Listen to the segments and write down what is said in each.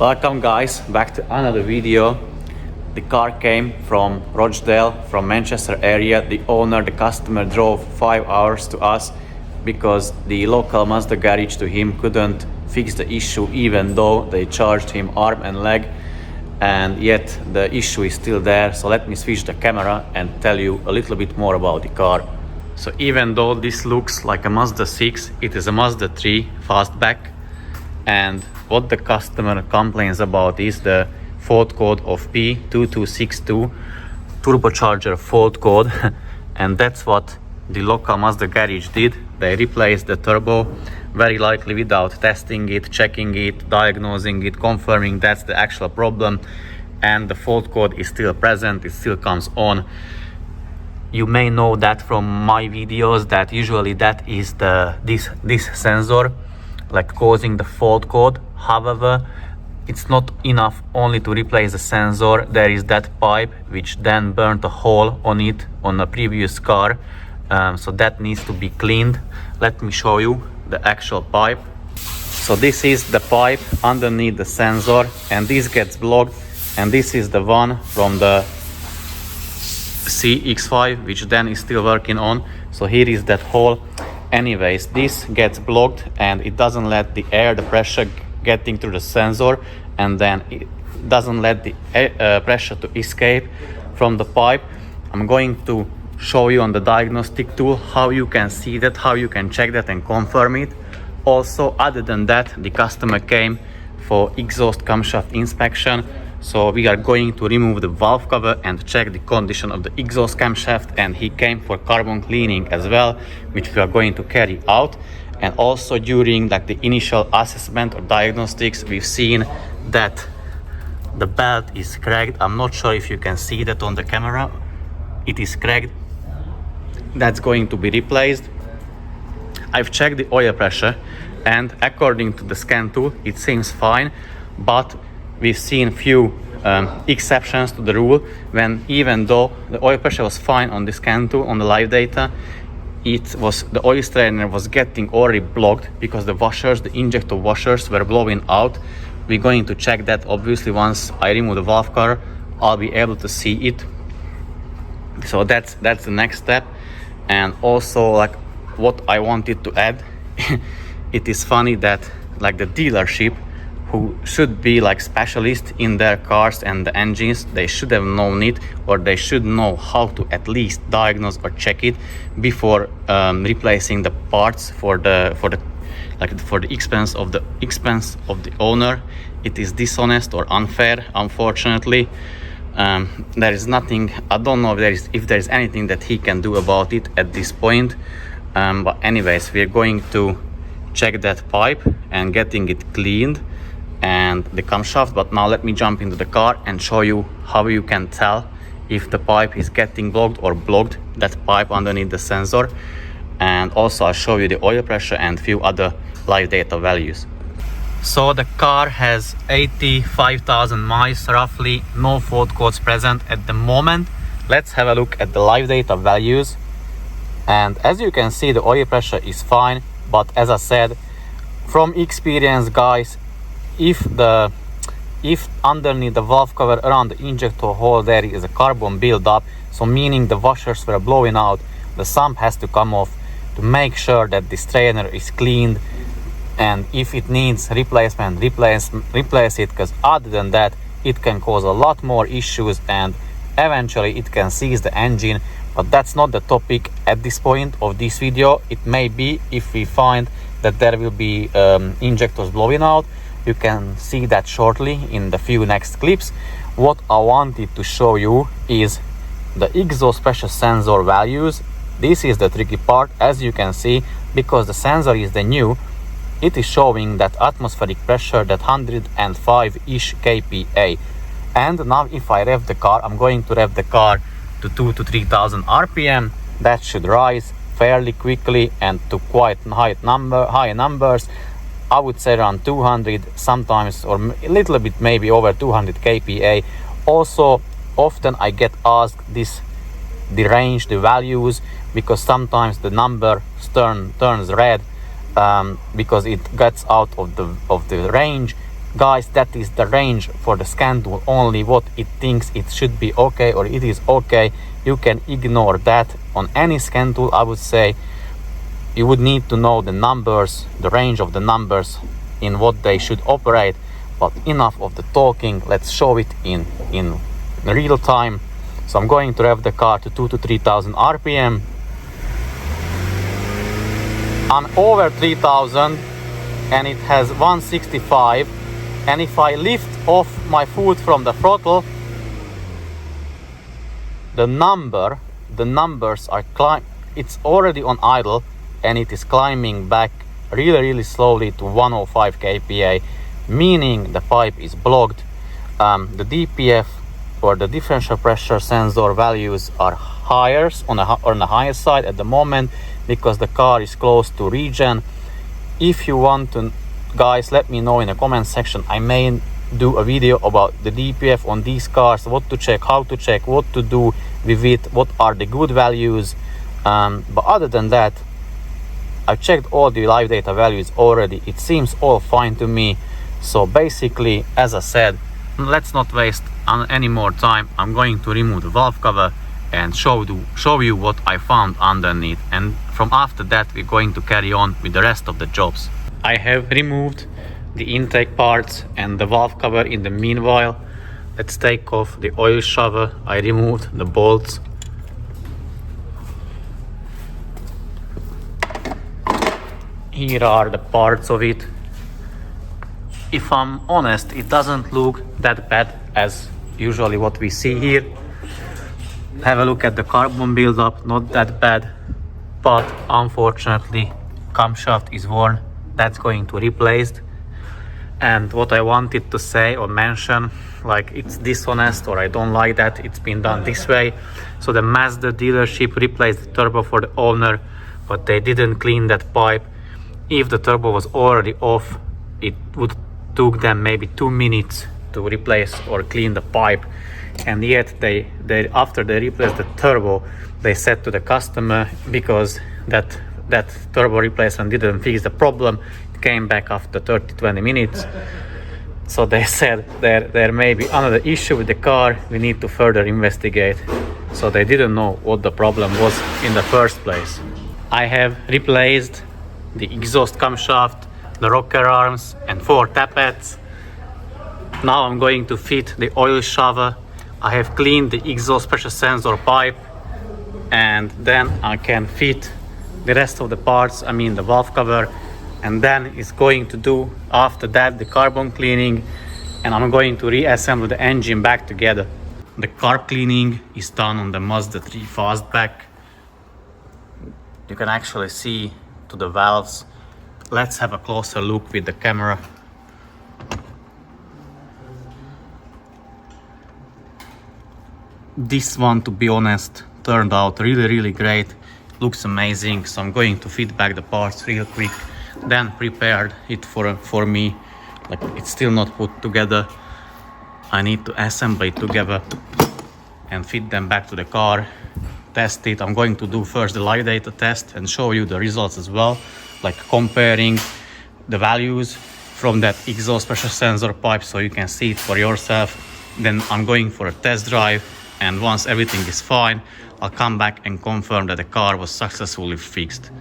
Welcome guys, back to another video. The car came from Rochdale, from Manchester area. The owner, the customer drove 5 hours to us because the local Mazda garage to him couldn't fix the issue, even though they charged him arm and leg, and yet the issue is still there. So let me switch the camera and tell you a little bit more about the car. So even though this looks like a Mazda 6, it is a Mazda 3 fastback, and what the customer complains about is the fault code of P2262 turbocharger fault code and that's what the local Mazda garage did. They replaced the turbo, very likely without testing it, checking it, diagnosing it, confirming that's the actual problem, and the fault code is still present, it still comes on. You may know that from my videos that usually that is this sensor like causing the fault code. However, it's not enough only to replace the sensor. There is that pipe which then burnt a hole on it on a previous car, so that needs to be cleaned. Let me show you the actual pipe. So this is the pipe underneath the sensor, and this gets blocked, and this is the one from the CX5 which then is still working on. So here is that hole. Anyways, this gets blocked and it doesn't let the air, the pressure getting through the sensor, and then it doesn't let the pressure to escape from the pipe. I'm going to show you on the diagnostic tool how you can see that, how you can check that and confirm it. Also, other than that, the customer came for exhaust camshaft inspection. So we are going to remove the valve cover and check the condition of the exhaust camshaft, and he came for carbon cleaning as well, which we are going to carry out. And also during like the initial assessment or diagnostics, we've seen that the belt is cracked. I'm not sure if you can see that on the camera. It is cracked. That's going to be replaced. I've checked the oil pressure, and according to the scan tool, it seems fine, but we've seen few exceptions to the rule when even though the oil pressure was fine on the scan tool, on the live data, the oil strainer was getting already blocked because the washers, the injector washers were blowing out. We're going to check that. Obviously, once I remove the valve cover, I'll be able to see it. So that's the next step. And also, like what I wanted to add, it is funny that like the dealership, who should be like specialists in their cars and the engines, they should have known it, or they should know how to at least diagnose or check it before replacing the parts for the expense of the owner. It is dishonest or unfair, unfortunately. There is nothing, I don't know if there is anything that he can do about it at this point. But anyways, we're going to check that pipe and getting it cleaned and the camshaft. But now let me jump into the car and show you how you can tell if the pipe is getting blocked or blocked, that pipe underneath the sensor. And also I'll show you the oil pressure and few other live data values. So the car has 85,000 miles roughly, no fault codes present at the moment. Let's have a look at the live data values, and as you can see, the oil pressure is fine. But as I said, from experience, guys, if underneath the valve cover around the injector hole there is a carbon buildup, so meaning the washers were blowing out, the sump has to come off to make sure that the strainer is cleaned, and if it needs replacement, replace it, because other than that it can cause a lot more issues and eventually it can seize the engine. But that's not the topic at this point of this video. It may be if we find that there will be injectors blowing out. You can see that shortly in the few next clips. What I wanted to show you is the exhaust pressure sensor values. This is the tricky part. As you can see, because the sensor is the new, it is showing that atmospheric pressure, that 105-ish kPa. And now if I rev the car, I'm going to rev the car to 2,000 to 3,000 RPM. That should rise fairly quickly and to quite high numbers. I would say around 200 sometimes, or a little bit maybe over 200 kPa. Also, often I get asked the range, the values, because sometimes the number turns red because it gets out of the range. Guys, that is the range for the scan tool, only what it thinks it should be okay or it is okay. You can ignore that. On any scan tool, I would say you would need to know the numbers, the range of the numbers in what they should operate. But enough of the talking, let's show it in real time. So I'm going to rev the car to 2,000 to 3,000 RPM. I'm over 3,000 and it has 165. And if I lift off my foot from the throttle, the numbers are it's already on idle and it is climbing back really slowly to 105 kPa, meaning the pipe is blocked. The DPF or the differential pressure sensor values are higher on the higher side at the moment because the car is close to regen. If you want to, guys, let me know in the comment section. I may do a video about the DPF on these cars, what to check, how to check, what to do with it, what are the good values. But other than that, I've checked all the live data values already. It seems all fine to me. So basically, as I said, let's not waste any more time. I'm going to remove the valve cover and show you what I found underneath, and from after that we're going to carry on with the rest of the jobs. I have removed the intake parts and the valve cover in the meanwhile. Let's take off the oil shower. I removed the bolts. Here are the parts of it. If I'm honest, it doesn't look that bad as usually what we see here. Have a look at the carbon buildup, not that bad, but unfortunately camshaft is worn. That's going to be replaced. And what I wanted to say or mention, like, it's dishonest or I don't like that it's been done this way. So the Mazda dealership replaced the turbo for the owner, but they didn't clean that pipe. If the turbo was already off, it would took them maybe 2 minutes to replace or clean the pipe. And yet they after they replaced the turbo, they said to the customer, because that turbo replacement didn't fix the problem, it came back after 30-20 minutes. So they said there may be another issue with the car, we need to further investigate. So they didn't know what the problem was in the first place. I have replaced the exhaust camshaft, the rocker arms and 4 tappets. Now I'm going to fit the oil shower. I have cleaned the exhaust pressure sensor pipe, and then I can fit the rest of the parts, I mean the valve cover, and then it's going to do after that the carbon cleaning, and I'm going to reassemble the engine back together. The carb cleaning is done on the Mazda 3 fastback. You can actually see to the valves. Let's have a closer look with the camera. This one, to be honest, turned out really great. Looks amazing. So I'm going to fit back the parts real quick, then prepared it for me. Like, it's still not put together. I need to assemble it together and fit them back to the car, test it. I'm going to do first the live data test and show you the results as well, like comparing the values from that exhaust pressure sensor pipe so you can see it for yourself. Then I'm going for a test drive, and once everything is fine, I'll come back and confirm that the car was successfully fixed.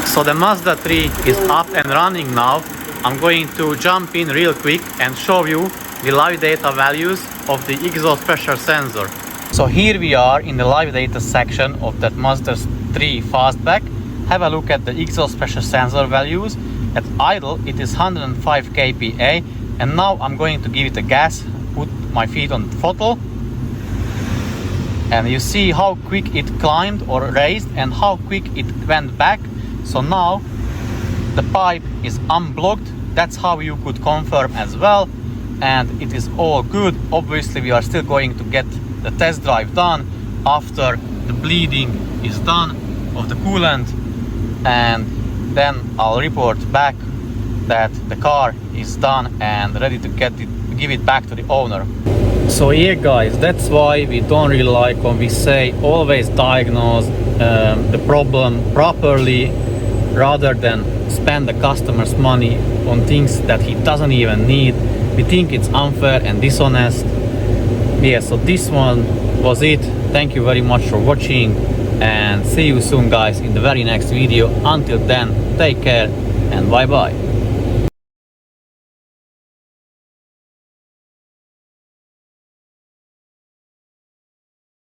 So the Mazda 3 is up and running now. I'm going to jump in real quick and show you the live data values of the exhaust pressure sensor. So here we are in the live data section of that Mazda 3 fastback. Have a look at the exhaust pressure sensor values. At idle it is 105 kPa, and now I'm going to give it a gas, put my feet on the throttle, and you see how quick it climbed or raised and how quick it went back. So now the pipe is unblocked. That's how you could confirm as well, and it is all good. Obviously we are still going to get the test drive done after the bleeding is done of the coolant, and then I'll report back that the car is done and ready to give it back to the owner. So yeah guys, that's why we don't really like when we say always diagnose the problem properly, rather than spend the customer's money on things that he doesn't even need. We think it's unfair and dishonest. Yeah, so this one was it. Thank you very much for watching, and see you soon guys in the very next video. Until then, take care and bye bye.